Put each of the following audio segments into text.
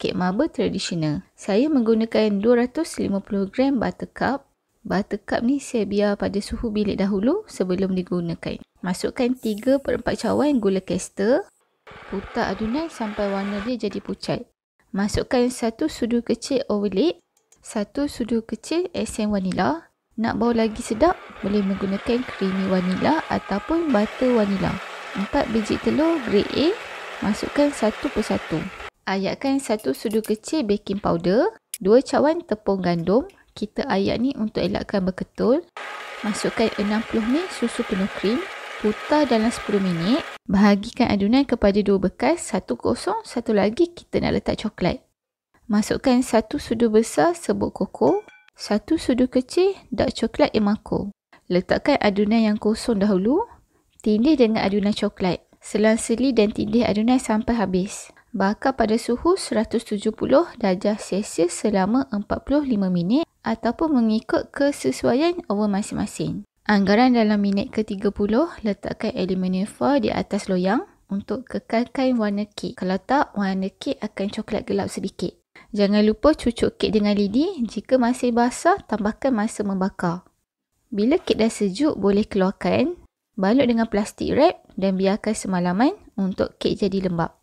kek marble tradisional. Saya menggunakan 250 gram buttercup. Buttercup ni saya biar pada suhu bilik dahulu sebelum digunakan. Masukkan 3/4 cawan gula caster. Putar adunan sampai warna dia jadi pucat. Masukkan 1 sudu kecil overload, 1 sudu kecil esen vanila. Nak bau lagi sedap, boleh menggunakan creamy vanila ataupun butter vanila. 4 biji telur grade A, masukkan satu persatu. Ayatkan 1 sudu kecil baking powder, 2 cawan tepung gandum. Kita ayak ni untuk elakkan berketul. Masukkan 60 ml susu penuh krim. Putar dalam 10 minit. Bahagikan adunan kepada 2 bekas, 1 kosong, 1 lagi kita nak letak coklat. Masukkan 1 sudu besar serbuk koko, 1 sudu kecil dark coklat Emako. Letakkan adunan yang kosong dahulu. Tindih dengan adunan coklat. Selang-seli dan tindih adunan sampai habis. Bakar pada suhu 170 darjah Celsius selama 45 minit ataupun mengikut kesesuaian oven masing-masing. Anggaran dalam minit ke-30, letakkan aluminium foil di atas loyang untuk kekalkan warna kek. Kalau tak, warna kek akan coklat gelap sedikit. Jangan lupa cucuk kek dengan lidi. Jika masih basah, tambahkan masa membakar. Bila kek dah sejuk, boleh keluarkan. Balut dengan plastik wrap dan biarkan semalaman untuk kek jadi lembap.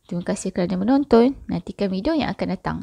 Terima kasih kerana menonton. Nantikan video yang akan datang.